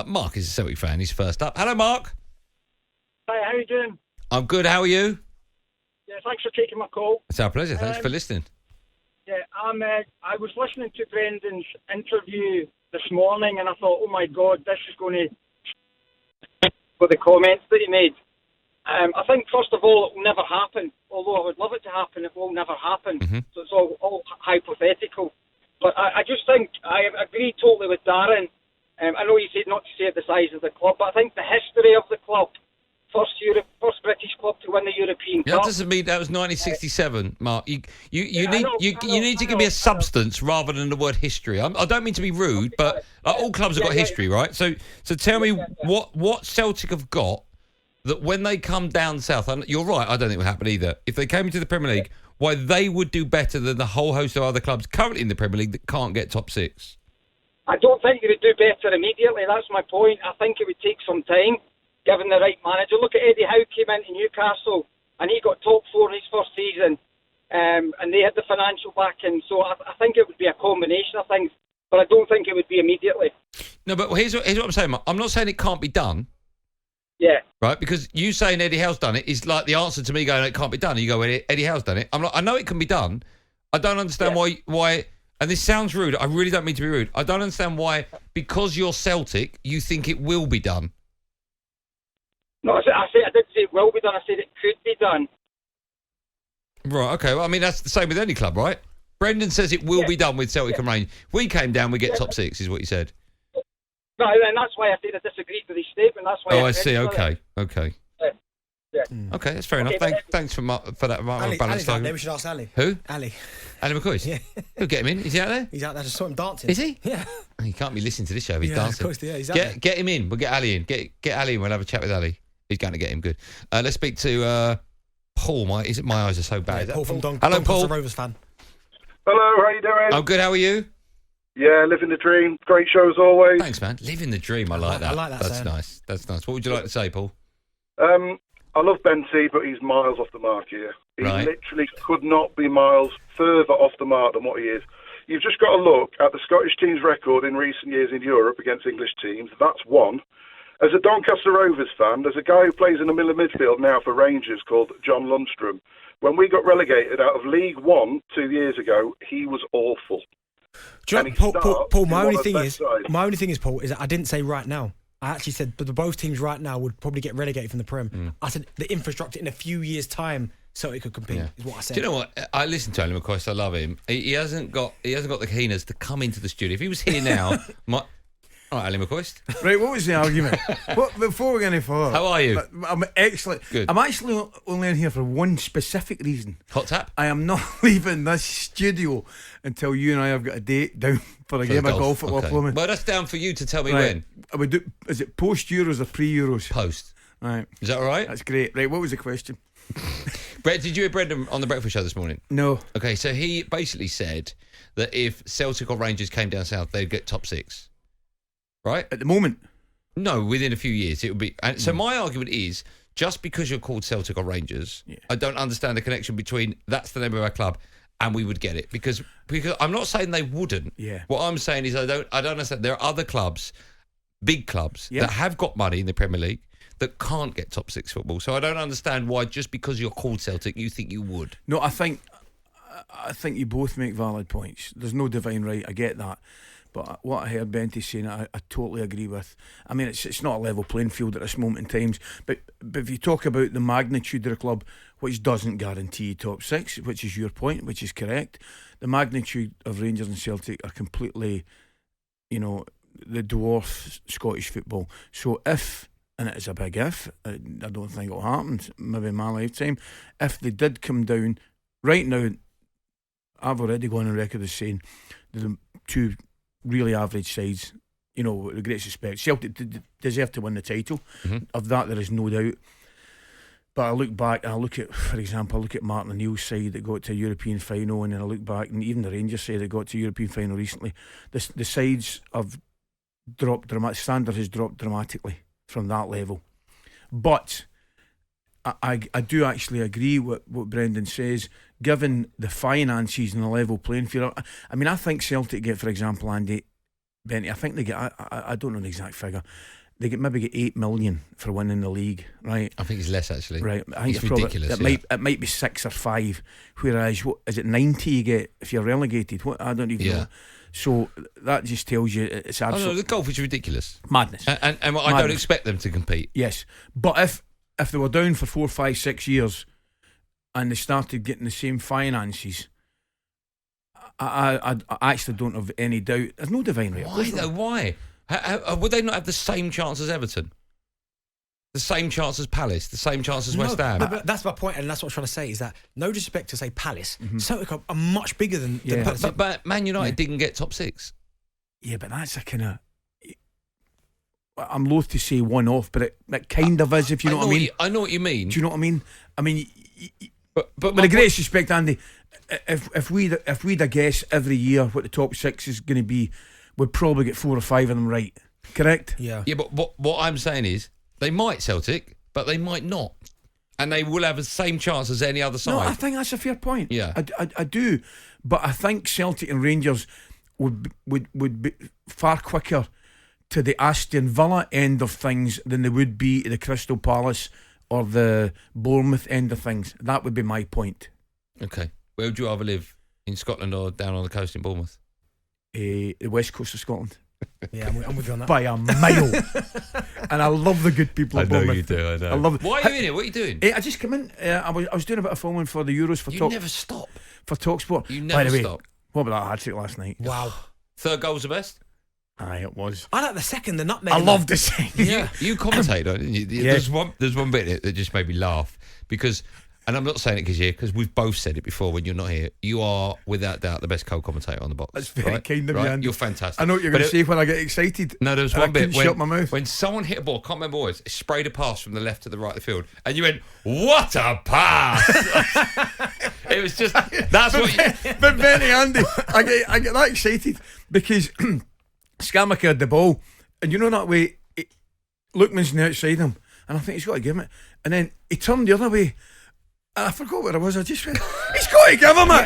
Mark is a Celtic fan. He's first up. Hello, Mark. Hi, how you doing? I'm good. How are you? Yeah, thanks for taking my call. It's our pleasure. Thanks for listening. Yeah, I was listening to Brendan's interview this morning, and I thought, oh my God, this is going to... with the comments that he made. I think, first of all, it will never happen. Although I would love it to happen, it will never happen. Mm-hmm. So it's all hypothetical. But I just think, I agree totally with Darren. I know you said not to say at the size of the club, but I think the history of the club, first British club to win the European Cup. That doesn't mean that was 1967, Mark. You need to give me a substance rather than the word history. I don't mean to be rude, but all clubs have got history, right? So tell me what Celtic have got that when they come down south, and you're right, I don't think it will happen either. If they came into the Premier League, why they would do better than the whole host of other clubs currently in the Premier League that can't get top six? I don't think they would do better immediately. That's my point. I think it would take some time, given the right manager. Look at Eddie Howe came into Newcastle, and he got top four in his first season, and they had the financial backing. So I think it would be a combination of things, but I don't think it would be immediately. No, but here's what I'm saying, Mark. I'm not saying it can't be done. Yeah. Right, because you saying Eddie Howe's done it is like the answer to me going, it can't be done. You go, Eddie Howe's done it. I know it can be done. I don't understand why, and this sounds rude. I really don't mean to be rude. I don't understand why, because you're Celtic, you think it will be done. No, I didn't say it will be done. I said it could be done. Right, okay. Well, I mean, that's the same with any club, right? Brendan says it will be done with Celtic and Rangers. If we came down, we get top six, is what he said. No, and that's why I said I disagreed with his statement. That's why. I see. Okay. Yeah. Okay, that's fair enough. Thanks for that. Ali's out there. We should ask Ali. Who? Ali McCoist? Yeah. We'll get him in. Is he out there? He's out there. I just saw him dancing. Is he? Yeah. He can't be listening to this show if he's dancing. Of course, yeah, he's out there. Get him in. We'll get Ali in. Get Ali in. We'll have a chat with Ali. He's going to get him good. Let's speak to Paul. My eyes are so bad. Yeah, Paul from Hello, Paul. Rovers fan. Hello, how you doing? I'm good. How are you? Yeah, living the dream. Great show as always. Thanks, man. Living the dream. I like that. I like that. That's nice. That's nice. What would you like to say, Paul? I love Ben T, but he's miles off the mark here. He literally could not be miles further off the mark than what he is. You've just got to look at the Scottish team's record in recent years in Europe against English teams. That's one. As a Doncaster Rovers fan, there's a guy who plays in the middle of midfield now for Rangers called John Lundstrom. When we got relegated out of League One 2 years ago, he was awful. Do you know, Paul, my only thing is, Paul, is that I didn't say right now. I actually said that both teams right now would probably get relegated from the Prem. I said the infrastructure in a few years' time, Celtic could compete. Is what I said. Do you know what? I listen to Ali McCoist. I love him. He hasn't got the keenness to come into the studio. If he was here now, all right, Ali McCoist. Right, what was the argument? Before we go any further, how are you? I'm excellent. Good. I'm actually only in here for one specific reason. Hot tap? I am not leaving this studio until you and I have got a date down for a game of golf at Loch Lomond. Well, that's down for you to tell me when. Is it post-Euros or pre-Euros? Post. Right. Is that all right? That's great. Right, what was the question? Brett, did you hear Brendan on the breakfast show this morning? No. Okay, so he basically said that if Celtic or Rangers came down south, they'd get top six. Right? At the moment? No, within a few years it would be. And so my argument is, just because you're called Celtic or Rangers, I don't understand the connection between that's the name of our club and we would get it. Because I'm not saying they wouldn't. Yeah. What I'm saying is I don't understand. There are other clubs, big clubs, that have got money in the Premier League that can't get top six football. So I don't understand why just because you're called Celtic you think you would. No, I think you both make valid points. There's no divine right. I get that. But what I heard Benty saying, I totally agree with. I mean, it's not a level playing field at this moment in time. But if you talk about the magnitude of the club, which doesn't guarantee top six, which is your point, which is correct, the magnitude of Rangers and Celtic are completely, the dwarf Scottish football. So if, and it is a big if, I don't think it'll happen, maybe in my lifetime, if they did come down, right now, I've already gone on record as saying the two really average sides, with the greatest respect. Celtic deserve to win the title. Of that, there is no doubt. But I look back and I look at, for example, Martin O'Neill's side that got to a European final, and then I look back, and even the Rangers side that got to a European final recently. The sides have dropped dramatically. Standard has dropped dramatically from that level. But I do actually agree with what Brendan says, given the finances and the level playing field. I mean, I think Celtic get, for example, Andy, Benny, I think they get. I don't know the exact figure. They maybe get 8 million for winning the league, right? I think it's less actually. Right, I think it's ridiculous. It might be 6 or 5. Whereas, what is it? 90 you get if you're relegated. What, I don't even know. So that just tells you it's absolutely. The golf is ridiculous, madness. And I don't expect them to compete. Yes, but if they were down for 4, 5, 6 years, and they started getting the same finances, I actually don't have any doubt. There's no divine right. Why though? Why? How, would they not have the same chance as Everton? The same chance as Palace? The same chance as West Ham? But that's my point, and that's what I'm trying to say, is that no disrespect to, say, Palace, Celtic are much bigger than Palace. But Man United didn't get top 6. Yeah, but that's a kind of... I'm loath to say one-off, but it kind of is, if you know what I mean. I know what you mean. Do you know what I mean? I mean... But with the greatest respect, Andy, if we'd a guess every year what the top 6 is going to be, we'd probably get 4 or 5 of them right. Correct? Yeah. Yeah, but what I'm saying is they might, Celtic, but they might not, and they will have the same chance as any other side. No, I think that's a fair point. Yeah, I do, but I think Celtic and Rangers would be far quicker to the Aston Villa end of things than they would be to the Crystal Palace or the Bournemouth end of things. That would be my point. Okay. Where would you rather live, in Scotland or down on the coast in Bournemouth? The west coast of Scotland. Yeah, I'm with you on that. By a mile. And I love the good people of Bournemouth. You do, I know. I love it. Why are you in it? What are you doing? I just come in. I was doing a bit of filming for the Euros for You never stop. For talkSPORT. You never stop. What about that hat-trick last night? Wow. Third goal's the best? Aye, it was. I like the second, the nutmeg. I love the second. Yeah. You commentate, don't you? Yeah. There's one bit in it that just made me laugh because, and I'm not saying it because you're here, because we've both said it before when you're not here. You are, without doubt, the best co-commentator on the box. That's very kind of you, Andy. You're fantastic. I know what you're going to say when I get excited. No, there was one bit shut my mouth. when someone hit a ball, can't remember what it was, it sprayed a pass from the left to the right of the field, and you went, "What a pass!" It was just, that's what you... But Benny, Andy, I get that excited because Skamaka had the ball, and you know that way, Lookman's on the outside him, and I think he's got to give him it, and then he turned the other way, and I forgot what it was. I just went, he's got to give him it.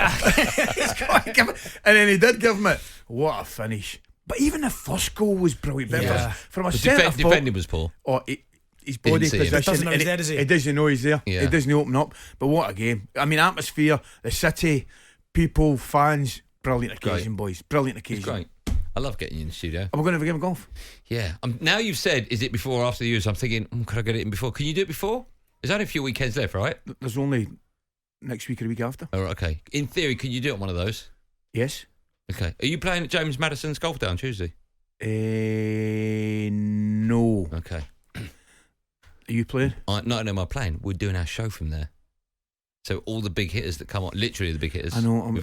He's got to give it, and then he did give him it. What a finish! But even the first goal was brilliant. Yeah. From a centre defending was poor. Oh, his body position. Doesn't know he's there, does he? He doesn't know he's there. Yeah. He doesn't open up. But what a game! I mean, atmosphere, the city, people, fans. Brilliant occasion, boys. Brilliant occasion. It's great. I love getting you in the studio. Are we going to have a game of golf? Yeah. Now you've said, is it before or after the Euros? I'm thinking, could I get it in before? Can you do it before? There's only a few weekends left, right? There's only next week or the week after. Oh, okay. In theory, can you do it on one of those? Yes. Okay. Are you playing at James Madison's Golf Day on Tuesday? No. Okay. Are you playing? No, am I playing? We're doing our show from there. So all the big hitters that come on, literally the big hitters. I know.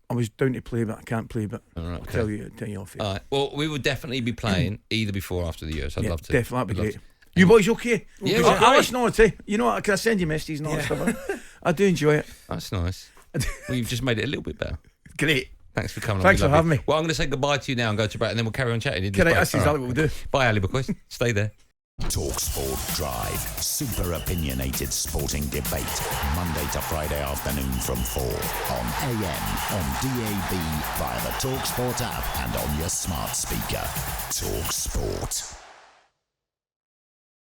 I was down to play, but I can't play. But all right, I'll okay. tell you off here. All right. Well, we will definitely be playing either before or after the Euros. I'd love to. Definitely, that'd be great. You boys okay? Yeah, I listen all the time. You know what? Can I send you messages and all that stuff? I do enjoy it. That's nice. Well, you've just made it a little bit better. Great. Thanks for coming on. Thanks for having me. Well, I'm going to say goodbye to you now and go to break, and then we'll carry on chatting. Can I? That's exactly what we'll do. Bye, Ali McCoist. Stay there. talkSPORT Drive. Super opinionated sporting debate. Monday to Friday afternoon from 4 on AM, on DAB, via the talkSPORT app and on your smart speaker. talkSPORT.